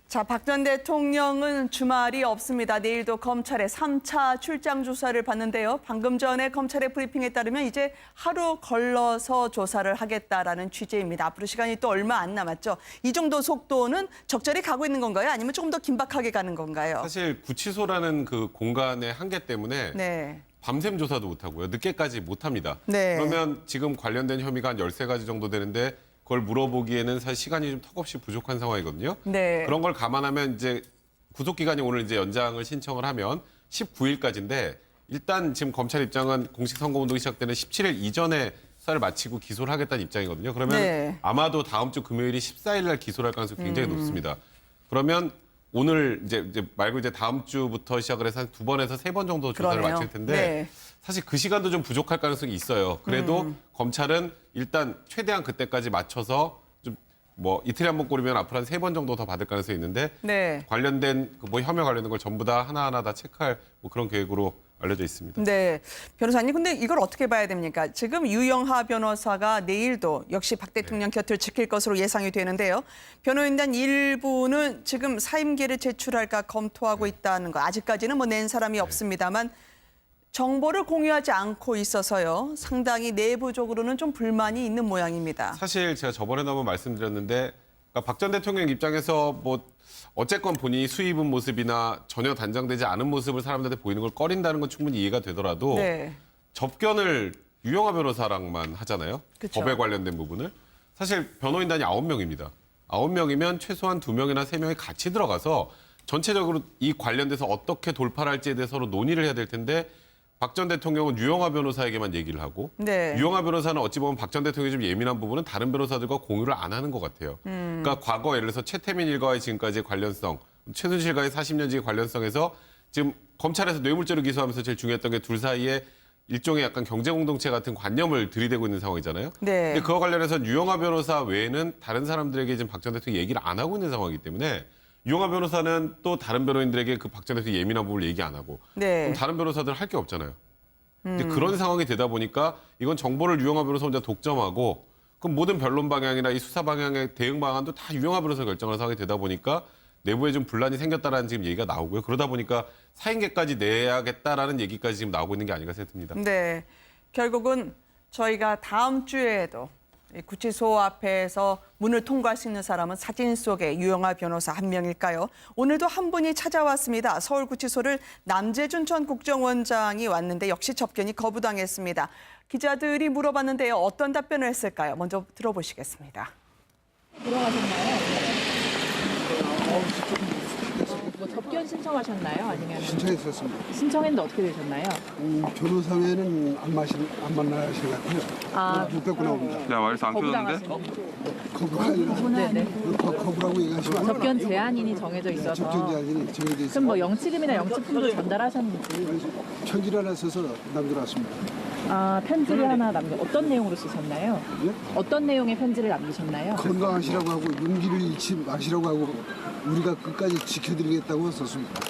자, 박 전 대통령은 주말이 없습니다. 내일도 검찰의 3차 출장 조사를 받는데요. 방금 전에 검찰의 브리핑에 따르면 이제 하루 걸러서 조사를 하겠다라는 취지입니다. 앞으로 시간이 또 얼마 안 남았죠. 이 정도 속도는 적절히 가고 있는 건가요? 아니면 조금 더 긴박하게 가는 건가요? 사실 구치소라는 그 공간의 한계 때문에 네. 밤샘 조사도 못하고요. 늦게까지 못합니다. 네. 그러면 지금 관련된 혐의가 한 13가지 정도 되는데 그걸 물어보기에는 사실 시간이 좀 턱없이 부족한 상황이거든요. 네. 그런 걸 감안하면 이제 구속기간이 오늘 이제 연장을 신청을 하면 19일까지인데 일단 지금 검찰 입장은 공식 선거운동이 시작되는 17일 이전에 수사를 마치고 기소를 하겠다는 입장이거든요. 그러면 네. 아마도 다음 주 금요일이 14일 날 기소를 할 가능성이 굉장히 높습니다. 그러면 오늘 이제 말고 이제 다음 주부터 시작을 해서 한 2번에서 3번 정도 조사를 그러네요. 마칠 텐데 네. 사실 그 시간도 좀 부족할 가능성이 있어요. 그래도 검찰은 일단 최대한 그때까지 맞춰서 좀 뭐 이틀에 한 번 꼬리면 앞으로 한 3번 정도 더 받을 가능성이 있는데 네. 관련된 뭐 혐의 관련된 걸 전부 다 하나하나 다 체크할 뭐 그런 계획으로 알려져 있습니다. 네. 변호사님, 근데 이걸 어떻게 봐야 됩니까? 지금 유영하 변호사가 내일도 역시 박 대통령 곁을 지킬 것으로 예상이 되는데요. 변호인단 일부는 지금 사임계를 제출할까 검토하고 있다는 거. 아직까지는 뭐 낸 사람이 없습니다만 정보를 공유하지 않고 있어서요. 상당히 내부적으로는 좀 불만이 있는 모양입니다. 사실 제가 저번에도 한번 말씀드렸는데 그러니까 박 전 대통령 입장에서 뭐 어쨌건 본인이 수입은 모습이나 전혀 단정되지 않은 모습을 사람들한테 보이는 걸 꺼린다는 건 충분히 이해가 되더라도 네. 접견을 유영하 변호사랑만 하잖아요. 그쵸. 법에 관련된 부분을. 사실 변호인단이 9명입니다. 9명이면 최소한 2명이나 3명이 같이 들어가서 전체적으로 이 관련돼서 어떻게 돌파를 할지에 대해서 서로 논의를 해야 될 텐데 박 전 대통령은 유영하 변호사에게만 얘기를 하고 네. 유영하 변호사는 어찌 보면 박 전 대통령이 좀 예민한 부분은 다른 변호사들과 공유를 안 하는 것 같아요. 그러니까 과거 예를 들어서 최태민 일가와의 지금까지의 관련성, 최순실과의 40년지기 관련성에서 지금 검찰에서 뇌물죄로 기소하면서 제일 중요했던 게 둘 사이에 일종의 약간 경제 공동체 같은 관념을 들이대고 있는 상황이잖아요. 네. 근데 그와 관련해서 유영하 변호사 외에는 다른 사람들에게 지금 박 전 대통령이 얘기를 안 하고 있는 상황이기 때문에 유영하 변호사는 또 다른 변호인들에게 그 박 전 대통령 예민한 부분을 얘기 안 하고 네. 그럼 다른 변호사들은 할 게 없잖아요. 근데 그런 상황이 되다 보니까 이건 정보를 유영하 변호사 혼자 독점하고 그럼 모든 변론 방향이나 이 수사 방향의 대응 방안도 다 유영하 변호사가 결정하는 상황이 되다 보니까 내부에 좀 분란이 생겼다라는 지금 얘기가 나오고요. 그러다 보니까 사임계까지 내야겠다라는 얘기까지 지금 나오고 있는 게 아닌가 생각됩니다. 네. 결국은 저희가 다음 주에도 이 구치소 앞에서 문을 통과할 수 있는 사람은 사진 속의 유영하 변호사 한 명일까요? 오늘도 한 분이 찾아왔습니다. 서울구치소를 남재준 전 국정원장이 왔는데 역시 접견이 거부당했습니다. 기자들이 물어봤는데요. 어떤 답변을 했을까요? 먼저 들어보시겠습니다. 들어가셨나요? 뭐 접견 신청하셨나요? 아니면 신청했었습니다. 신청했는데 어떻게 되셨나요? 변호사회는 안 만나실 것 같아요. 못 뵙고 나옵니다. 야, 말해서 안 켜졌는데? 거부가 아니라 네네. 거부라고 얘기하시면 접견 제한인이 정해져 있어서. 접견 제한이 정해져 그럼 있어서 뭐 영치금이나 영치품도 전달하셨는지. 편지를 하나 써서 남겨놨습니다. 아, 편지를 하나 어떤 내용으로 쓰셨나요? 예? 어떤 내용의 편지를 남기셨나요? 건강하시라고 하고 용기를 잃지 마시라고 하고 우리가 끝까지 지켜드리겠다고 썼습니다.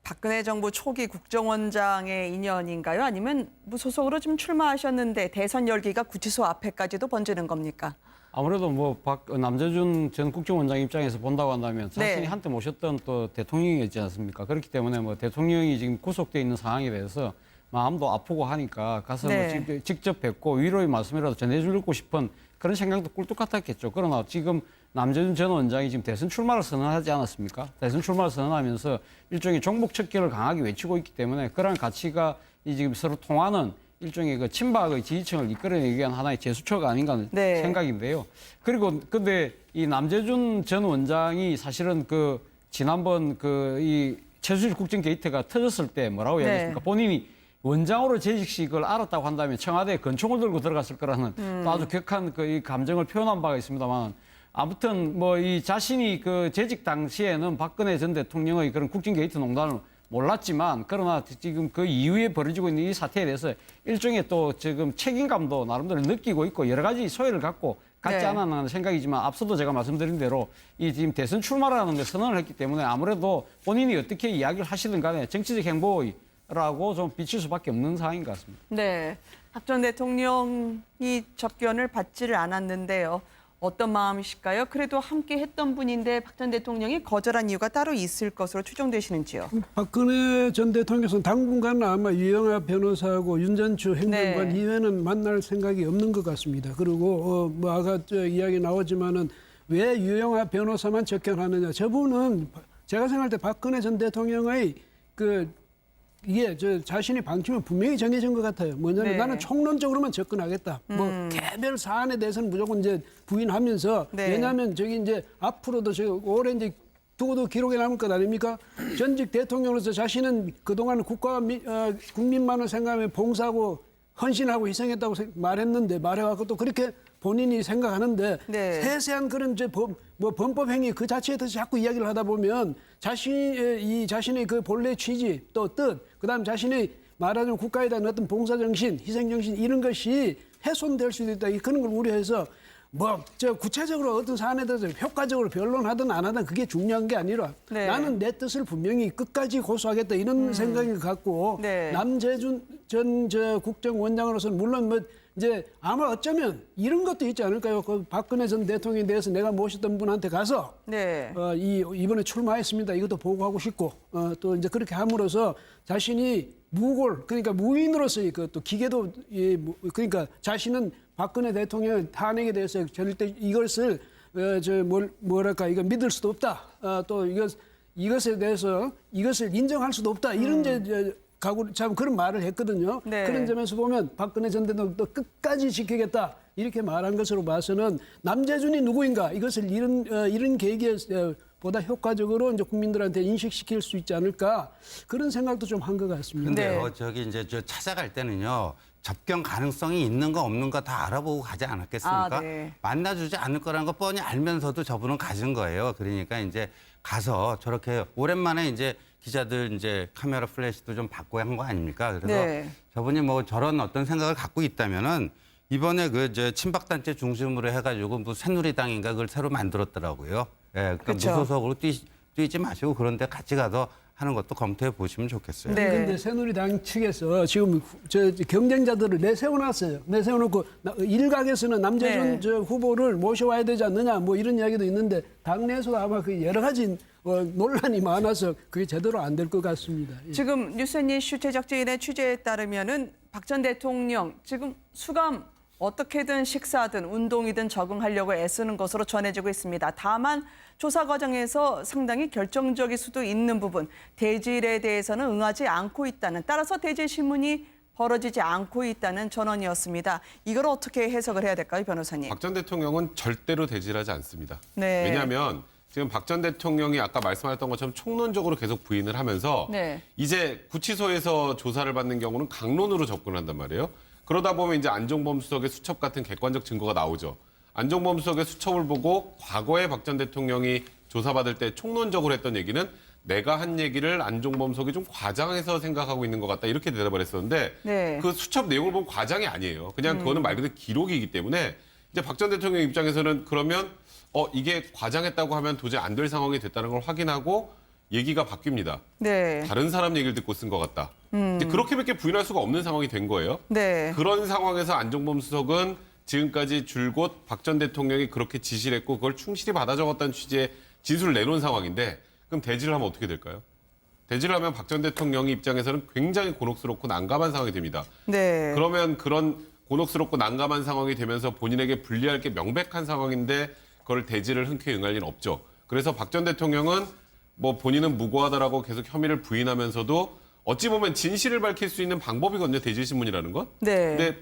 박근혜 정부 초기 국정원장의 인연인가요? 아니면 무소속으로 좀 출마하셨는데 대선 열기가 구치소 앞에까지도 번지는 겁니까? 아무래도 뭐 남재준 전 국정원장 입장에서 본다고 한다면 자신이 네. 한때 모셨던 또 대통령이었지 않습니까? 그렇기 때문에 뭐 대통령이 지금 구속돼 있는 상황에 대해서 마음도 아프고 하니까 가서 네. 뭐 직접 뵙고 위로의 말씀이라도 전해주고 싶은 그런 생각도 꿀뚝 같았겠죠. 그러나 지금 남재준 전 원장이 지금 대선 출마를 선언하지 않았습니까? 대선 출마를 선언하면서 일종의 종북 척결을 강하게 외치고 있기 때문에 그런 가치가 이 지금 서로 통하는 일종의 그 친박의 지지층을 이끌어내기 위한 하나의 제수처가 아닌가 하는 네. 생각인데요. 그리고 근데 이 남재준 전 원장이 사실은 그 지난번 그 이 최순실 국정 게이트가 터졌을 때 뭐라고 네. 이야기했습니까? 본인이 원장으로 재직식을 알았다고 한다면 청와대에 권총을 들고 들어갔을 거라는 또 아주 격한 그 이 감정을 표현한 바가 있습니다만 아무튼 뭐 이 자신이 그 재직 당시에는 박근혜 전 대통령의 그런 국정 게이트 농단을 몰랐지만 그러나 지금 그 이후에 벌어지고 있는 이 사태에 대해서 일종의 또 지금 책임감도 나름대로 느끼고 있고 여러 가지 소회를 갖고 갖지 네. 않았나 생각이지만 앞서도 제가 말씀드린 대로 이 지금 대선 출마라는 데 선언을 했기 때문에 아무래도 본인이 어떻게 이야기를 하시든 간에 정치적 행보라고 좀 비칠 수밖에 없는 상황인 것 같습니다. 네. 박 전 대통령이 접견을 받지를 않았는데요. 어떤 마음이실까요? 그래도 함께 했던 분인데 박 전 대통령이 거절한 이유가 따로 있을 것으로 추정되시는지요? 박근혜 전 대통령께서는 당분간은 아마 유영하 변호사하고 윤전추 행정관 네. 이외에는 만날 생각이 없는 것 같습니다. 그리고 뭐 아까 이야기 나오지만은 왜 유영하 변호사만 접견하느냐? 저분은 제가 생각할 때 박근혜 전 대통령의 이게 자신의 방침은 분명히 정해진 것 같아요. 뭐냐면 네. 나는 총론적으로만 접근하겠다. 뭐 개별 사안에 대해서는 무조건 이제 부인하면서 네. 왜냐하면 저기 이제 앞으로도 올해 이제 두고도 기록에 남을 것 아닙니까? 전직 대통령으로서 자신은 그동안 국가와 국민만을 생각하며 봉사하고 헌신하고 희생했다고 말해갖고 또 그렇게 본인이 생각하는데 네. 세세한 그런 범법 행위 그 자체에 대해서 자꾸 이야기를 하다 보면 자신의 그 본래 취지 또 뜻 그다음 자신의 말하자면 국가에 대한 어떤 봉사 정신, 희생 정신 이런 것이 훼손될 수도 있다. 그런 걸 우려해서 구체적으로 어떤 사안에 대해서 효과적으로 변론하든 안 하든 그게 중요한 게 아니라 네. 나는 내 뜻을 분명히 끝까지 고수하겠다 이런 생각을 갖고 네. 남재준 전 국정원장으로서는 물론 이제 아마 어쩌면 이런 것도 있지 않을까요? 그 박근혜 전 대통령에 대해서 내가 모셨던 분한테 가서 네. 이번에 출마했습니다. 이것도 보고하고 싶고 또 이제 그렇게 함으로써 자신이 그러니까 무인으로서의 또 기계도 그러니까 자신은 박근혜 대통령 탄핵에 대해서 절대 이것을 이거 믿을 수도 없다. 또 이것에 대해서 이것을 인정할 수도 없다. 이런 참 그런 말을 했거든요. 네. 그런 점에서 보면 박근혜 전 대통령도 끝까지 지키겠다 이렇게 말한 것으로 봐서는 남재준이 누구인가 이것을 이런 계기에 보다 효과적으로 이제 국민들한테 인식시킬 수 있지 않을까 그런 생각도 좀 한 것 같습니다. 근데요, 네. 저기 이제 찾아갈 때는요. 접견 가능성이 있는 거 없는 거 다 알아보고 가지 않았겠습니까? 아, 네. 만나주지 않을 거라는 거 뻔히 알면서도 저분은 가진 거예요. 그러니까 이제 가서 저렇게 오랜만에 이제 기자들 이제 카메라 플래시도 좀 받고 한 거 아닙니까? 그래서 네. 저분이 뭐 저런 어떤 생각을 갖고 있다면은 이번에 친박단체 중심으로 해가지고 뭐 새누리당인가 그걸 새로 만들었더라고요. 예, 그러니까 그쵸. 무소속으로 뛰지 마시고 그런데 같이 가서 하는 것도 검토해 보시면 좋겠어요. 네. 그런데 새누리당 측에서 지금 경쟁자들을 내세워놨어요. 내세워놓고 일각에서는 남재준 네. 후보를 모셔와야 되지 않느냐 뭐 이런 이야기도 있는데 당내에서도 아마 그 여러 가지 논란이 많아서 그게 제대로 안 될 것 같습니다. 예. 지금 뉴스앤 이슈 제작진의 취재에 따르면은 박 전 대통령 지금 수감 어떻게든 식사든 운동이든 적응하려고 애쓰는 것으로 전해지고 있습니다. 다만 조사 과정에서 상당히 결정적일 수도 있는 부분, 대질에 대해서는 응하지 않고 있다는, 따라서 대질 신문이 벌어지지 않고 있다는 전언이었습니다. 이걸 어떻게 해석을 해야 될까요, 변호사님? 박 전 대통령은 절대로 대질하지 않습니다. 네. 왜냐하면 지금 박 전 대통령이 아까 말씀하셨던 것처럼 총론적으로 계속 부인을 하면서 네. 이제 구치소에서 조사를 받는 경우는 강론으로 접근한단 말이에요. 그러다 보면 이제 안종범 수석의 수첩 같은 객관적 증거가 나오죠. 안종범 수석의 수첩을 보고 과거에 박 전 대통령이 조사받을 때 총론적으로 했던 얘기는 내가 한 얘기를 안종범 수석이 좀 과장해서 생각하고 있는 것 같다 이렇게 대답을 했었는데 네. 그 수첩 내용을 보면 과장이 아니에요. 그냥 그거는 말 그대로 기록이기 때문에 이제 박 전 대통령 입장에서는 그러면 이게 과장했다고 하면 도저히 안 될 상황이 됐다는 걸 확인하고 얘기가 바뀝니다. 네. 다른 사람 얘기를 듣고 쓴 것 같다. 이제 그렇게밖에 부인할 수가 없는 상황이 된 거예요. 네. 그런 상황에서 안종범 수석은 지금까지 줄곧 박 전 대통령이 그렇게 지시를 했고 그걸 충실히 받아 적었다는 취지의 진술을 내놓은 상황인데 그럼 대질을 하면 어떻게 될까요? 대질을 하면 박 전 대통령의 입장에서는 굉장히 곤혹스럽고 난감한 상황이 됩니다. 네. 그러면 그런 곤혹스럽고 난감한 상황이 되면서 본인에게 불리할 게 명백한 상황인데 그걸 대질을 흔쾌히 응할 리는 없죠. 그래서 박 전 대통령은 뭐 본인은 무고하다라고 계속 혐의를 부인하면서도 어찌 보면 진실을 밝힐 수 있는 방법이거든요. 대질신문이라는 건. 네. 근데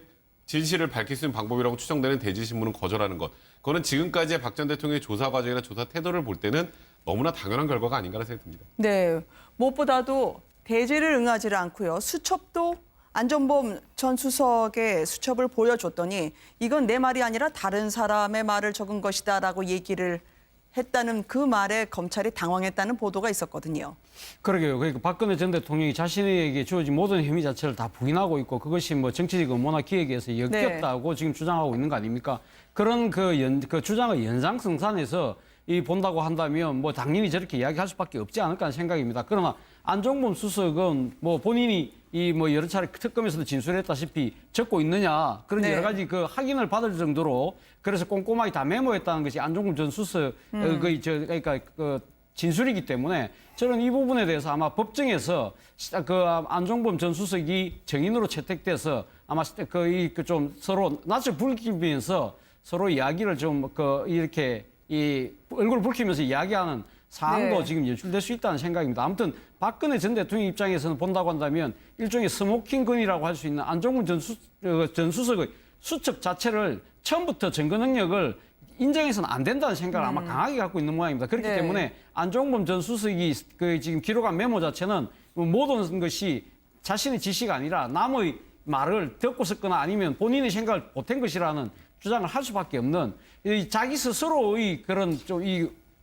진실을 밝힐 수 있는 방법이라고 추정되는 대질신문은 거절하는 것. 그거는 지금까지의 박 전 대통령의 조사 과정이나 조사 태도를 볼 때는 너무나 당연한 결과가 아닌가라는 생각이 듭니다. 네. 무엇보다도 대질을 응하지를 않고요. 수첩도 안종범 전 수석의 수첩을 보여줬더니 이건 내 말이 아니라 다른 사람의 말을 적은 것이다라고 얘기를 했다는 그 말에 검찰이 당황했다는 보도가 있었거든요. 그러게요. 그러니까 박근혜 전 대통령이 자신에게 주어진 모든 혐의 자체를 다 부인하고 있고 그것이 뭐 정치적 음모나 기획에 의해서 엮였다고 지금 주장하고 있는 거 아닙니까? 그런 그 주장의 연장성산에서 본다고 한다면 뭐 당연히 저렇게 이야기할 수밖에 없지 않을까 하는 생각입니다. 그러나 안종범 수석은 뭐 본인이 이 뭐 여러 차례 특검에서도 진술했다시피 적고 있느냐 그런 네. 여러 가지 그 확인을 받을 정도로 그래서 꼼꼼하게 다 메모했다는 것이 안종범 전 수석 그러니까 그 진술이기 때문에 저는 이 부분에 대해서 아마 법정에서 그 안종범 전 수석이 증인으로 채택돼서 아마 좀 서로 낯을 붉히면서 서로 이야기를 좀 이렇게 이 얼굴을 붉히면서 이야기하는 사안도 네. 지금 연출될 수 있다는 생각입니다. 아무튼 박근혜 전 대통령 입장에서는 본다고 한다면 일종의 스모킹건이라고 할 수 있는 안종범 전 수석의 수첩 자체를 처음부터 증거 능력을 인정해서는 안 된다는 생각을 아마 강하게 갖고 있는 모양입니다. 그렇기 네. 때문에 안종범 전 수석이 지금 기록한 메모 자체는 모든 것이 자신의 지시가 아니라 남의 말을 듣고 썼거나 아니면 본인의 생각을 보탠 것이라는 주장을 할 수밖에 없는 자기 스스로의 그런 좀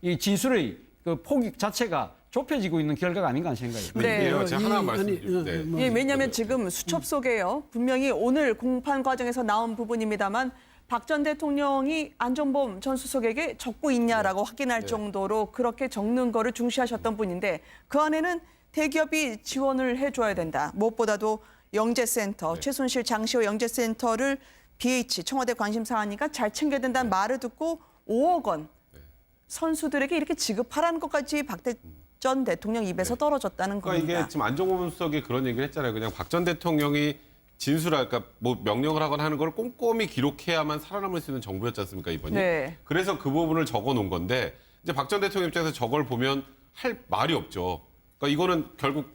이 진술의 그 폭이 자체가 좁혀지고 있는 결과가 아닌가 하는 생각입니다. 네. 이게요, 제가 하나 아니, 말씀드리면 예, 왜냐하면 지금 수첩 속에요. 분명히 오늘 공판 과정에서 나온 부분입니다만 박 전 대통령이 안종범 전 수석에게 적고 있냐라고 확인할 정도로 그렇게 적는 거를 중시하셨던 분인데 그 안에는 대기업이 지원을 해줘야 된다. 무엇보다도 영재센터, 최순실 장시호 영재센터를 BH 청와대 관심사하니까 잘 챙겨야 된다는 말을 듣고 5억 원 선수들에게 이렇게 지급하라는 것까지 박 전 대통령 입에서 떨어졌다는 그러니까 겁니다. 이게 지금 안종범 수석이 그런 얘기를 했잖아요. 그냥 박 전 대통령이 진술할, 그러니까 뭐 명령을 하거나 하는 걸 꼼꼼히 기록해야만 살아남을 수 있는 정부였지 않습니까, 이번이? 네. 그래서 그 부분을 적어 놓은 건데 이제 박 전 대통령 입장에서 저걸 보면 할 말이 없죠. 그러니까 이거는 결국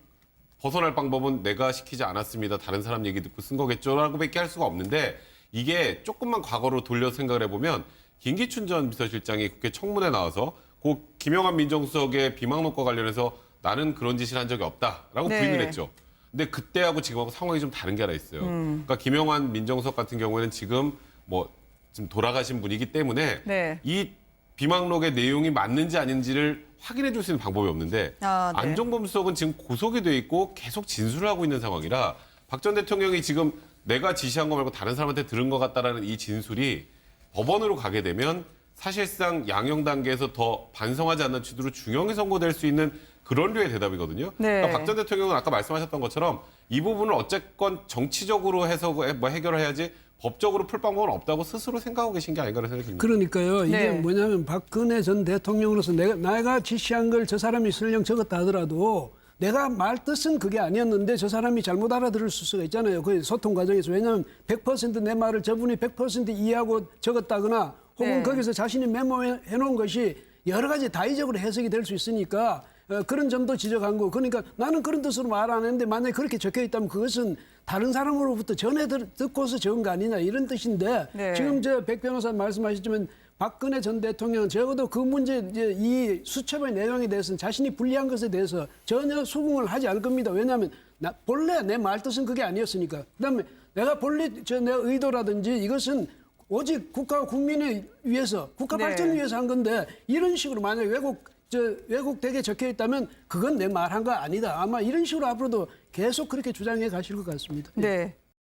벗어날 방법은 내가 시키지 않았습니다. 다른 사람 얘기 듣고 쓴 거겠죠라고밖에 할 수가 없는데 이게 조금만 과거로 돌려 생각을 해보면 김기춘 전 비서실장이 국회 청문회 나와서 그 김영환 민정수석의 비망록과 관련해서 나는 그런 짓을 한 적이 없다라고 네. 부인을 했죠. 근데 그때하고 지금하고 상황이 좀 다른 게 하나 있어요. 그러니까 김영환 민정수석 같은 경우에는 지금 뭐 지금 돌아가신 분이기 때문에 네. 이 비망록의 내용이 맞는지 아닌지를 확인해 줄 수 있는 방법이 없는데 아, 네. 안종범 수석은 지금 구속이 돼 있고 계속 진술을 하고 있는 상황이라 박 전 대통령이 지금 내가 지시한 거 말고 다른 사람한테 들은 것 같다라는 이 진술이 법원으로 가게 되면 사실상 양형 단계에서 더 반성하지 않는 취지로 중형이 선고될 수 있는 그런 류의 대답이거든요. 네. 그러니까 박 전 대통령은 아까 말씀하셨던 것처럼 이 부분을 어쨌건 정치적으로 해서 뭐 해결을 해야지 법적으로 풀 방법은 없다고 스스로 생각하고 계신 게 아닌가라는 생각이 듭니다. 그러니까요. 이게 네. 뭐냐면 박근혜 전 대통령으로서 내가 지시한 걸 저 사람이 설령 적었다 하더라도 내가 말 뜻은 그게 아니었는데 저 사람이 잘못 알아들을 수가 있잖아요. 그 소통 과정에서. 왜냐하면 100%내 말을 저분이 100% 이해하고 적었다거나 혹은 네. 거기서 자신이 메모해 놓은 것이 여러 가지 다의적으로 해석이 될 수 있으니까 그런 점도 지적한 거. 그러니까 나는 그런 뜻으로 말 안 했는데 만약에 그렇게 적혀 있다면 그것은 다른 사람으로부터 전해 듣고서 적은 거 아니냐 이런 뜻인데 네. 지금 저 백 변호사 말씀하셨지만 박근혜 전 대통령은 적어도 그 문제 이제 이 수첩의 내용에 대해서는 자신이 불리한 것에 대해서 전혀 수긍을 하지 않을 겁니다. 왜냐하면 본래 내 말 뜻은 그게 아니었으니까. 그다음에 내가 본래 내 의도라든지 이것은 오직 국가와 국민을 위해서 국가 네. 발전을 위해서 한 건데 이런 식으로 만약에 왜곡되게 적혀 있다면 그건 내 말한 거 아니다. 아마 이런 식으로 앞으로도 계속 그렇게 주장해 가실 것 같습니다. 네.